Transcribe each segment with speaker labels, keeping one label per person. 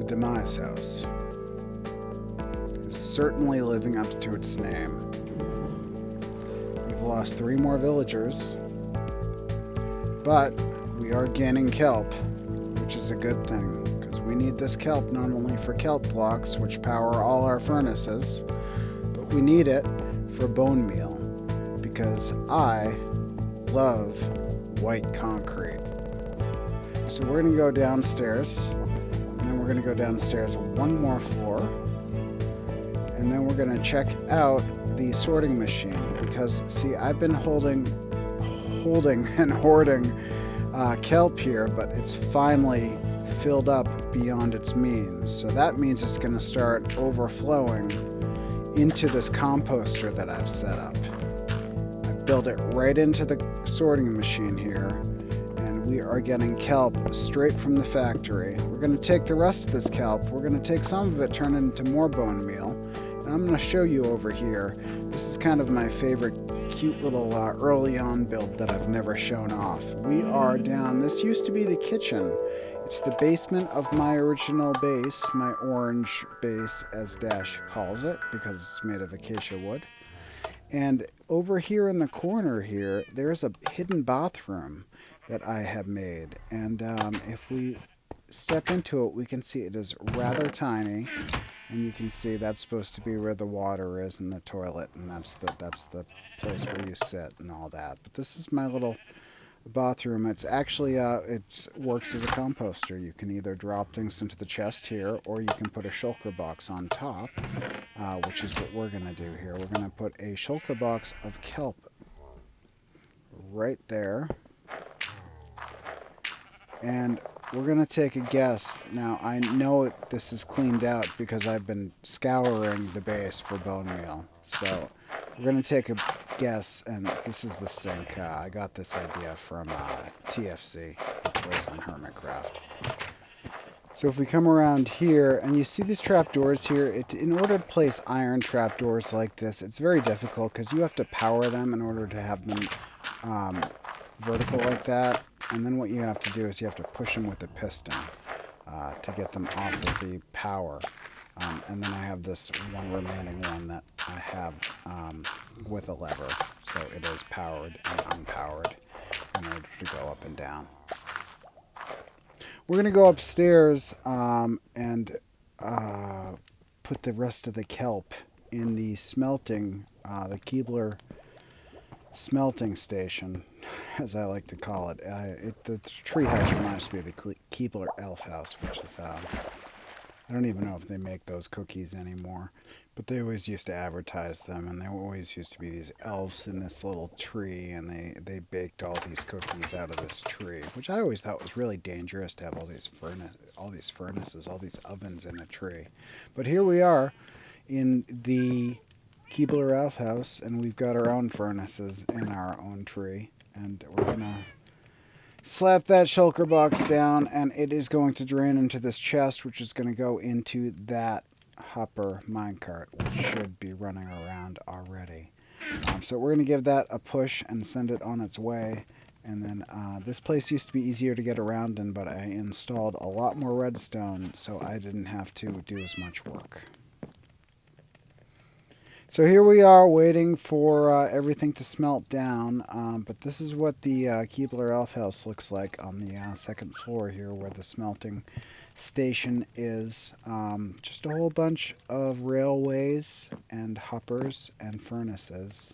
Speaker 1: Demise House is certainly living up to its name. We've lost 3 more villagers, but we are gaining kelp, which is a good thing, because we need this kelp not only for kelp blocks, which power all our furnaces, but we need it for bone meal, because I love white concrete. So we're going to go downstairs, and then we're going to go downstairs 1 more floor, and then we're going to check out the sorting machine, because see, I've been holding and hoarding kelp here, but it's finally filled up beyond its means. So that means it's going to start overflowing into this composter that I've set up. I've built it right into the sorting machine here, and we are getting kelp straight from the factory. We're going to take the rest of this kelp, we're going to take some of it, turn it into more bone meal, and I'm going to show you over here. This is kind of my favorite cute little early on build that I've never shown off. We are down, this used to be the kitchen. It's the basement of my original base, my orange base as Dash calls it, because it's made of acacia wood. And over here in the corner here, there's a hidden bathroom that I have made. And if we step into it, we can see it is rather tiny. And you can see that's supposed to be where the water is and the toilet, and that's the place where you sit and all that. But this is my little bathroom. It's actually it works as a composter. You can either drop things into the chest here, or you can put a shulker box on top, which is what we're gonna do here. We're gonna put a shulker box of kelp right there, and we're going to take a guess. Now, I know this is cleaned out because I've been scouring the base for bone meal. So, we're going to take a guess, and this is the sink. I got this idea from TFC, Toys on Hermitcraft. So if we come around here, and you see these trapdoors here, in order to place iron trapdoors like this, it's very difficult because you have to power them in order to have them vertical like that. And then what you have to do is you have to push them with a piston to get them off of the power. And then I have this one remaining one that I have with a lever. So it is powered and unpowered in order to go up and down. We're going to go upstairs and put the rest of the kelp in the smelting, the Keebler smelting station, as I like to call it. The tree house reminds me of the Keebler Elf House, which is, I don't even know if they make those cookies anymore, but they always used to advertise them, and there always used to be these elves in this little tree, and they baked all these cookies out of this tree, which I always thought was really dangerous to have all these furnaces, all these ovens in a tree. But here we are in the Keebler Elf House, and we've got our own furnaces in our own tree, and we're gonna slap that shulker box down, and it is going to drain into this chest, which is going to go into that hopper minecart, which should be running around already. So we're going to give that a push and send it on its way. And then this place used to be easier to get around in, but I installed a lot more redstone, so I didn't have to do as much work. So here we are waiting for everything to smelt down, but this is what the Keebler Elf House looks like on the second floor here, where the smelting station is. Just a whole bunch of railways and hoppers and furnaces.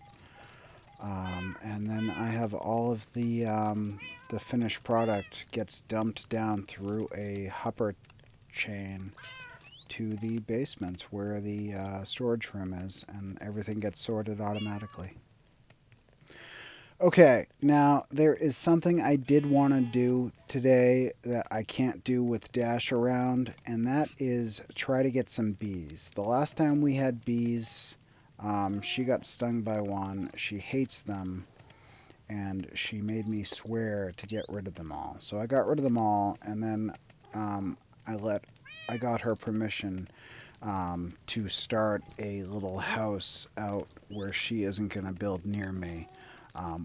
Speaker 1: And then I have all of the finished product gets dumped down through a hopper chain to the basement where the storage room is, and everything gets sorted automatically. Okay, now there is something I did want to do today that I can't do with Dash around, and that is try to get some bees. The last time we had bees, she got stung by one. She hates them, and she made me swear to get rid of them all. So I got rid of them all, and then I got her permission to start a little house out where she isn't going to build near me.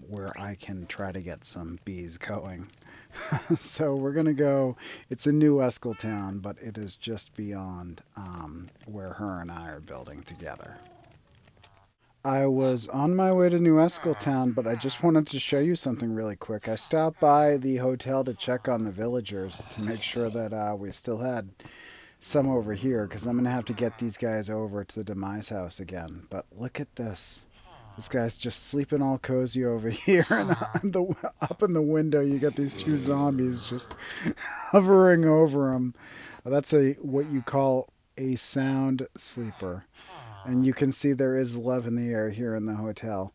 Speaker 1: where I can try to get some bees going. So we're going to go. It's in New Escaltown, but it is just beyond where her and I are building together. I was on my way to New Escaltown, but I just wanted to show you something really quick. I stopped by the hotel to check on the villagers to make sure that we still had some over here, because I'm going to have to get these guys over to the Demise house again. But look at this. This guy's just sleeping all cozy over here, and up in the window you got these two zombies just hovering over him. That's what you call a sound sleeper. And you can see there is love in the air here in the hotel.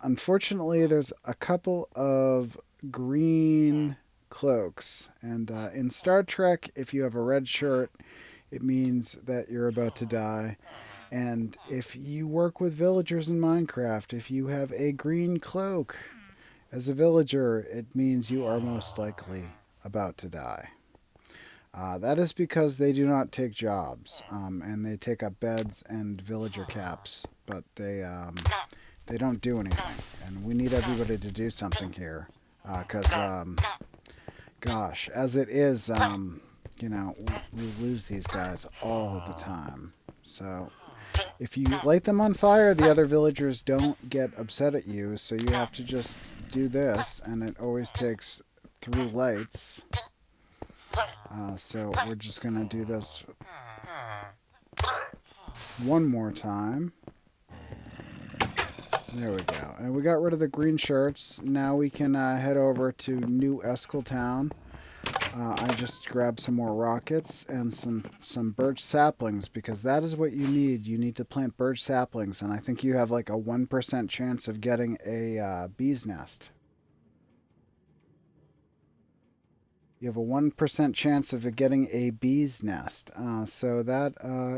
Speaker 1: Unfortunately, there's a couple of green cloaks. And in Star Trek, if you have a red shirt, it means that you're about to die. And if you work with villagers in Minecraft, if you have a green cloak as a villager, it means you are most likely about to die. That is because they do not take jobs, and they take up beds and villager caps, but they don't do anything. And we need everybody to do something here, because, gosh, as it is, we lose these guys all the time. So if you light them on fire, the other villagers don't get upset at you, so you have to just do this, and it always takes 3 lights. So we're just going to do this one more time. There we go. And we got rid of the green shirts. Now we can head over to New Escaltown. I just grabbed some more rockets and some birch saplings, because that is what you need. You need to plant birch saplings, and I think you have like a 1% chance of getting a bee's nest. You have a 1% chance of getting a bee's nest. So that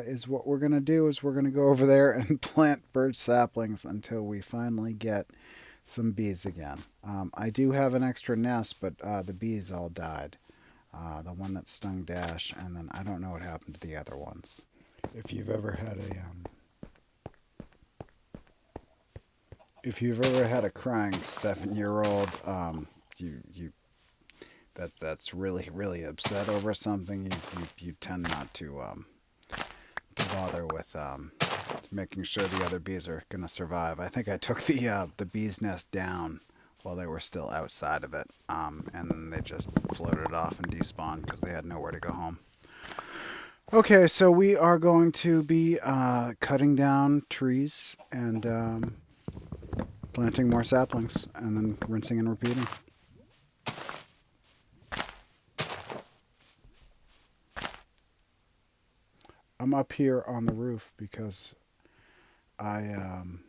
Speaker 1: is what we're going to do, is we're going to go over there and plant birch saplings until we finally get some bees again. I do have an extra nest, but the bees all died. The one that stung Dash, and then I don't know what happened to the other ones. If you've ever had a crying 7-year-old, that's really upset over something, you tend not to bother with making sure the other bees are going to survive. I think I took the bee's nest down while they were still outside of it, and then they just floated off and despawned because they had nowhere to go home. Okay, so we are going to be cutting down trees and planting more saplings, and then rinsing and repeating. I'm up here on the roof because I'm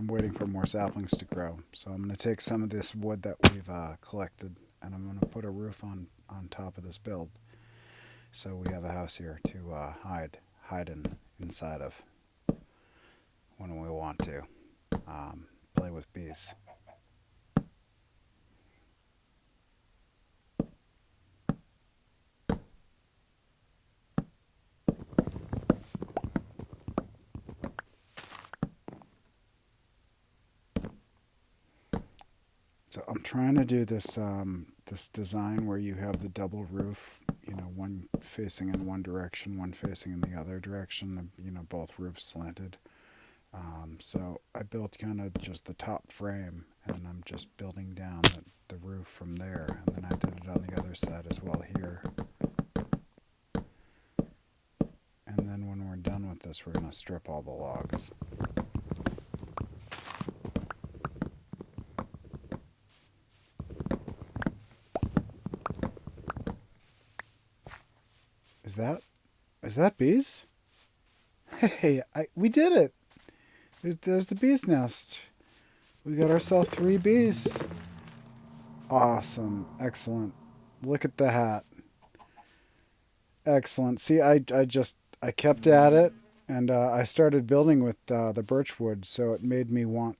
Speaker 1: waiting for more saplings to grow. So I'm going to take some of this wood that we've collected, and I'm going to put a roof on top of this build, so we have a house here to hide inside of when we want to play with bees. So I'm trying to do this this design where you have the double roof, one facing in one direction, one facing in the other direction, both roofs slanted. So I built kind of just the top frame, and I'm just building down the roof from there, and then I did it on the other side as well here. And then when we're done with this, we're going to strip all the logs. Is that bees? Hey, we did it. There's the bee's nest. We got ourselves 3 bees. Awesome. Excellent. Look at the hat. Excellent. See, I kept at it, and I started building with the birch wood, so it made me want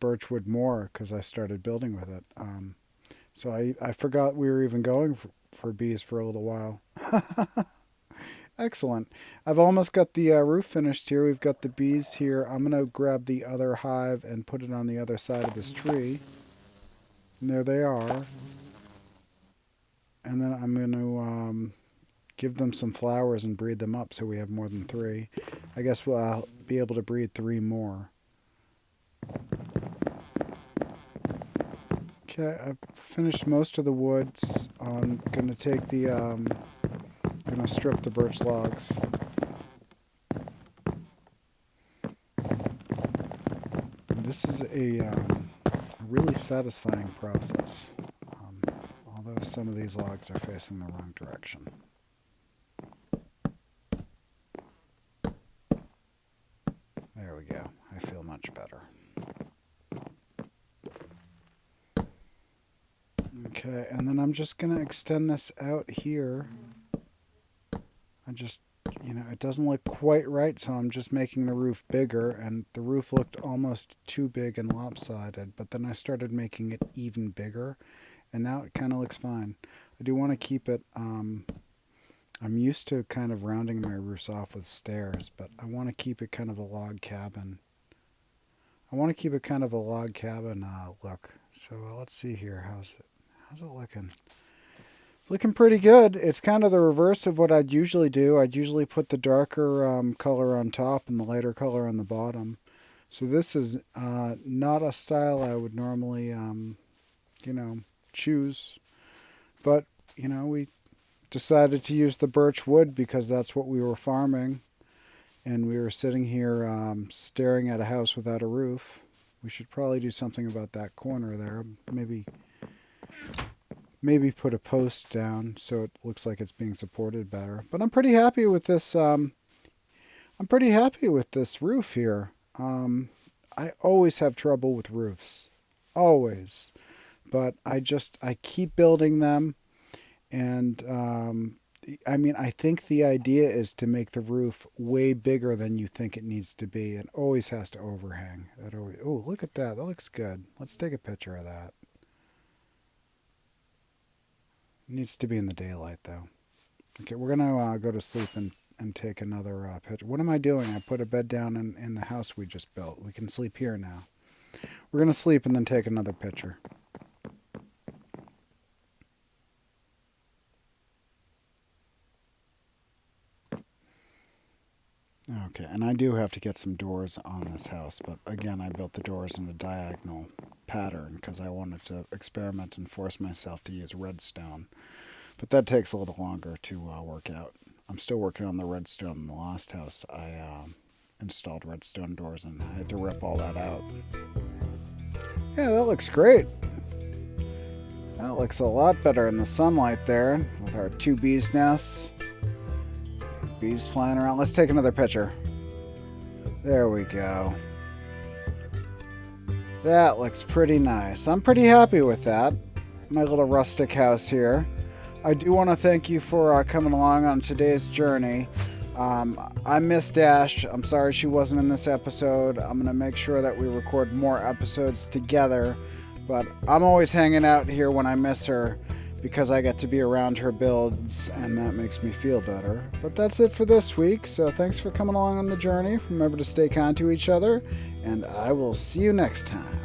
Speaker 1: birch wood more because I started building with it. So I forgot we were even going for bees for a little while. Excellent. I've almost got the roof finished here. We've got the bees here. I'm going to grab the other hive and put it on the other side of this tree. And there they are. And then I'm going to give them some flowers and breed them up so we have more than 3. I guess we'll be able to breed 3 more. Okay, I've finished most of the woods. I'm going to take the... I'm going to strip the birch logs. This is a really satisfying process, although some of these logs are facing the wrong direction. There we go. I feel much better. Okay, and then I'm just going to extend this out here. It doesn't look quite right, so I'm just making the roof bigger, and the roof looked almost too big and lopsided, but then I started making it even bigger, and now it kind of looks fine. I do want to keep it, I'm used to kind of rounding my roofs off with stairs, but I want to keep it kind of a log cabin. Look. So let's see here, how's it looking? Looking pretty good. It's kind of the reverse of what I'd usually do. I'd usually put the darker color on top and the lighter color on the bottom. So this is not a style I would normally, choose. But, we decided to use the birch wood because that's what we were farming. And we were sitting here staring at a house without a roof. We should probably do something about that corner there. Maybe put a post down so it looks like it's being supported better. But I'm pretty happy with this. I'm pretty happy with this roof here. I always have trouble with roofs, always. But I keep building them, and I think the idea is to make the roof way bigger than you think it needs to be. It always has to overhang. Oh, look at that. That looks good. Let's take a picture of that. Needs to be in the daylight, though. Okay, we're going to go to sleep and take another picture. What am I doing? I put a bed down in the house we just built. We can sleep here now. We're going to sleep and then take another picture. Okay, and I do have to get some doors on this house, but again, I built the doors in a diagonal pattern because I wanted to experiment and force myself to use redstone. But that takes a little longer to work out. I'm still working on the redstone in the last house. I installed redstone doors and I had to rip all that out. Yeah, that looks great. That looks a lot better in the sunlight there with our 2 bees' nests. Bees flying around. Let's take another picture. There we go. That looks pretty nice. I'm pretty happy with that. My little rustic house here. I do want to thank you for coming along on today's journey. I miss Dash. I'm sorry she wasn't in this episode. I'm going to make sure that we record more episodes together. But I'm always hanging out here when I miss her because I get to be around her builds and that makes me feel better. But that's it for this week. So thanks for coming along on the journey. Remember to stay kind to each other and I will see you next time.